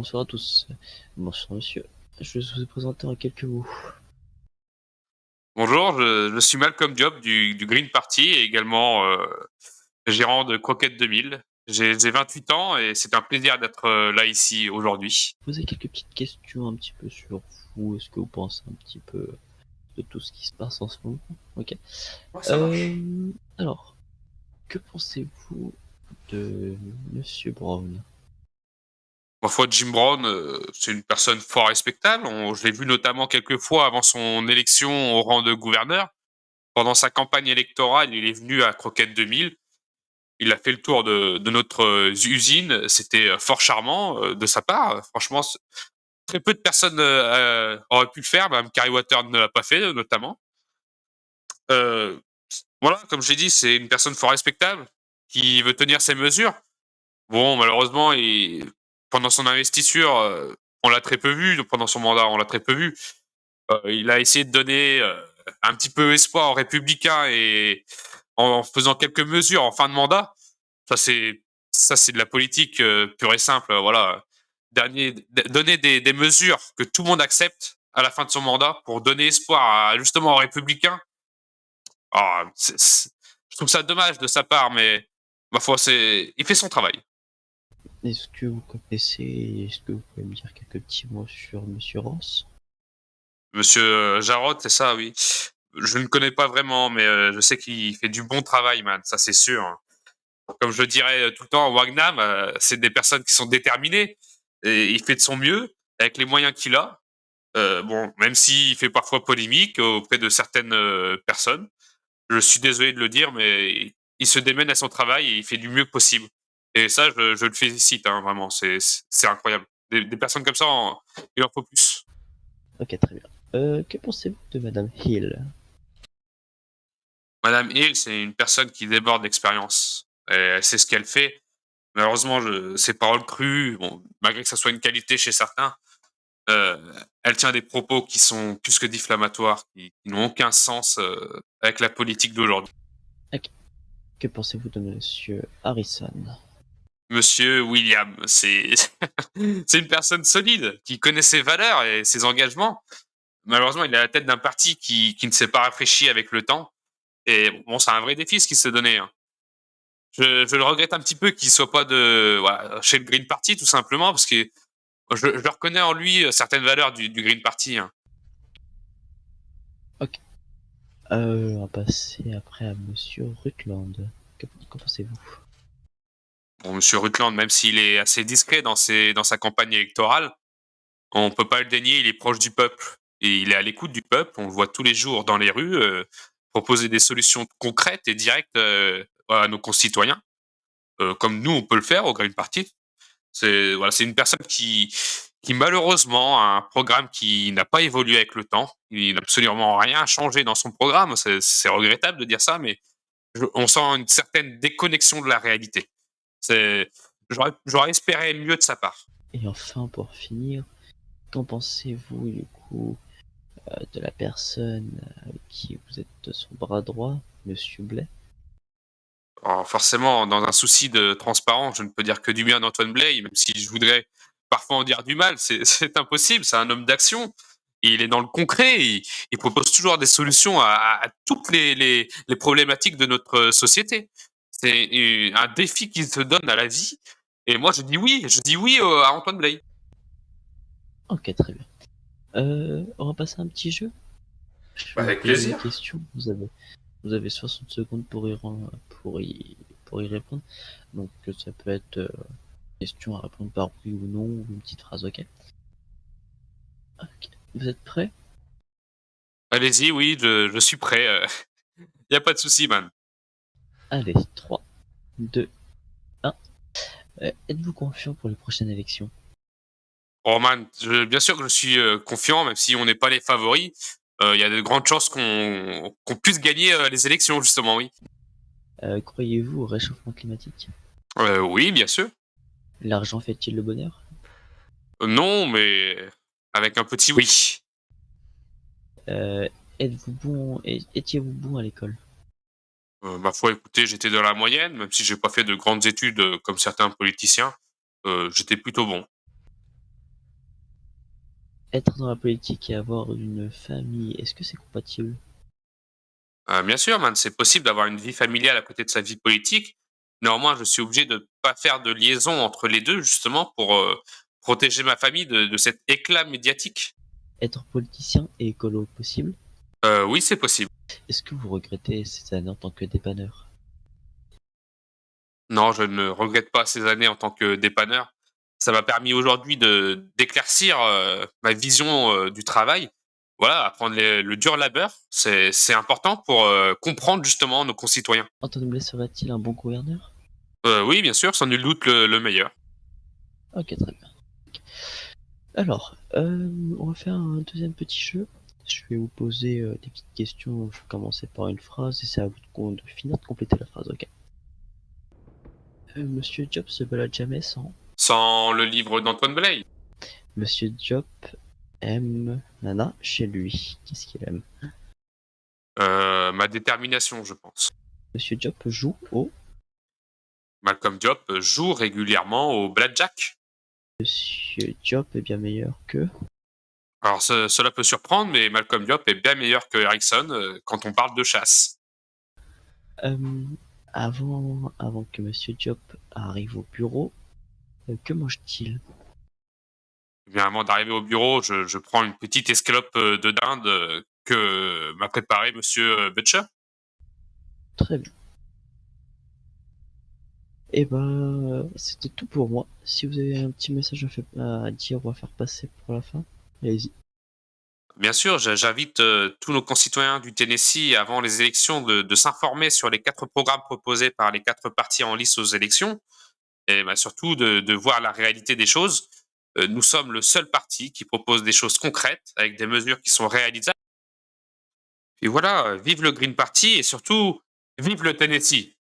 bonsoir à tous. Bonsoir monsieur. Je vais vous présenter en quelques mots. Bonjour, je suis Malcolm Diop du Green Party et également gérant de Croquette 2000. J'ai 28 ans et c'est un plaisir d'être là ici aujourd'hui. Poser quelques petites questions un petit peu sur vous, est-ce que vous pensez un petit peu de tout ce qui se passe en ce moment? Ok. Ouais, ça marche. Alors, que pensez-vous de Monsieur Brown? Ma foi, Jim Brown, c'est une personne fort respectable. Je l'ai vu notamment quelques fois avant son élection au rang de gouverneur. Pendant sa campagne électorale, il est venu à Croquette 2000. Il a fait le tour de notre usine. C'était fort charmant de sa part. Franchement, très peu de personnes auraient pu le faire. Même Carrie Water ne l'a pas fait, notamment. Euh, voilà, comme j'ai dit, c'est une personne fort respectable qui veut tenir ses mesures. Bon, malheureusement, pendant son investiture, on l'a très peu vu. Donc pendant son mandat, on l'a très peu vu. Il a essayé de donner un petit peu espoir aux républicains et en faisant quelques mesures en fin de mandat. Ça, c'est ça, c'est de la politique pure et simple. Voilà, donner des mesures que tout le monde accepte à la fin de son mandat pour donner espoir justement aux républicains. Ah, je trouve ça dommage de sa part, mais ma foi, il fait son travail. Est-ce que vous connaissez, est-ce que vous pouvez me dire quelques petits mots sur Monsieur Ross? Monsieur Jarrod, c'est ça, oui. Je ne connais pas vraiment, mais je sais qu'il fait du bon travail, man. Ça, c'est sûr, hein. Comme je le dirais tout le temps, Wagnam, c'est des personnes qui sont déterminées. Et il fait de son mieux avec les moyens qu'il a. Bon, même s'il fait parfois polémique auprès de certaines personnes. Je suis désolé de le dire, mais il se démène à son travail et il fait du mieux possible. Et ça, je le félicite, hein, vraiment. C'est incroyable. Des personnes comme ça, il en faut plus. Ok, très bien. Que pensez-vous de Madame Hill? Madame Hill, c'est une personne qui déborde d'expérience. Elle sait ce qu'elle fait. Malheureusement, ses paroles crues, bon, malgré que ça soit une qualité chez certains, euh, elle tient des propos qui sont plus que diffamatoires, qui n'ont aucun sens avec la politique d'aujourd'hui. Ok. Que pensez-vous de Monsieur Harrison? Monsieur William, c'est une personne solide qui connaît ses valeurs et ses engagements. Malheureusement, il est à la tête d'un parti qui ne s'est pas rafraîchi avec le temps. Et bon, c'est un vrai défi ce qui s'est donné, hein. Je le regrette un petit peu qu'il soit pas voilà, chez le Green Party, tout simplement, parce que je reconnais en lui certaines valeurs du Green Party, hein. Ok. On va passer après à Monsieur Rutland. Qu'en pensez-vous? Bon, Monsieur Rutland, même s'il est assez discret dans sa campagne électorale, on peut pas le dénier, il est proche du peuple et il est à l'écoute du peuple. On le voit tous les jours dans les rues proposer des solutions concrètes et directes à nos concitoyens, comme nous on peut le faire au Green Party. C'est une personne qui malheureusement a un programme qui n'a pas évolué avec le temps. Il n'a absolument rien changé dans son programme. C'est regrettable de dire ça, mais on sent une certaine déconnexion de la réalité. C'est J'aurais espéré mieux de sa part. Et enfin, pour finir, qu'en pensez-vous du coup de la personne avec qui vous êtes son bras droit, Monsieur Blais? Alors forcément, dans un souci de transparence, je ne peux dire que du bien d'Antoine Blay, même si je voudrais parfois en dire du mal, c'est impossible, c'est un homme d'action. Et il est dans le concret, il propose toujours des solutions à toutes les problématiques de notre société. C'est un défi qu'il se donne à la vie. Et moi, je dis oui à Antoine Blay. Ok, très bien. On va passer à un petit jeu. Je Bah, vais vous avec poser des plaisir. questions. Vous avez 60 secondes pour y répondre. Donc ça peut être question à répondre par oui ou non, ou une petite phrase, ok? Ok. Vous êtes prêts? Allez-y, oui, je suis prêt. Il n'y a pas de souci, man. Allez, 3, 2, 1. Êtes-vous confiant pour les prochaines élections? Oh man, bien sûr que je suis confiant, même si on n'est pas les favoris. Il y a de grandes chances qu'on puisse gagner les élections, justement, oui. Croyez-vous au réchauffement climatique? Oui, bien sûr. L'argent fait-il le bonheur? Non, mais avec un petit oui. Euh, étiez-vous bon à l'école? Ma foi, écoutez, j'étais dans la moyenne, même si j'ai pas fait de grandes études comme certains politiciens. J'étais plutôt bon. Être dans la politique et avoir une famille, est-ce que c'est compatible? Bien sûr, man, c'est possible d'avoir une vie familiale à côté de sa vie politique. Néanmoins, je suis obligé de pas faire de liaison entre les 2 justement pour, protéger ma famille de cet éclat médiatique. Être politicien et écolo possible? Oui, c'est possible. Est-ce que vous regrettez ces années en tant que dépanneur? Non, je ne regrette pas ces années en tant que dépanneur. Ça m'a permis aujourd'hui de d'éclaircir, ma vision, du travail. Voilà, apprendre le dur labeur, c'est important pour, comprendre justement nos concitoyens. Antoine Blé serait-il un bon gouverneur? Oui, bien sûr, sans nul doute le meilleur. OK, très bien. Alors, on va faire un deuxième petit jeu. Je vais vous poser, des petites questions. Je vais commencer par une phrase et c'est à vous de finir de compléter la phrase, OK? Monsieur Job se balade jamais sans. Sans le livre d'Antoine Bley. Monsieur Job aime nana chez lui. Qu'est-ce qu'il aime? Ma détermination, je pense. Monsieur Job joue au. Malcolm Diop joue régulièrement au blackjack. Monsieur Job est bien meilleur que. Alors cela peut surprendre, mais Malcolm Diop est bien meilleur que Ericsson, quand on parle de chasse. Hem, avant que Monsieur Job arrive au bureau, que mange-t-il? Eh bien, avant d'arriver au bureau, je prends une petite escalope, de dinde, que m'a préparé monsieur, Butcher. Très bien. Et ben, c'était tout pour moi. Si vous avez un petit message à dire ou à faire passer pour la fin, allez-y. Bien sûr, j'invite, tous nos concitoyens du Tennessee avant les élections de s'informer sur les 4 programmes proposés par les 4 partis en lice aux élections et bah, surtout de voir la réalité des choses. Nous sommes le seul parti qui propose des choses concrètes avec des mesures qui sont réalisables et voilà, vive le Green Party et surtout vive le Tennessee.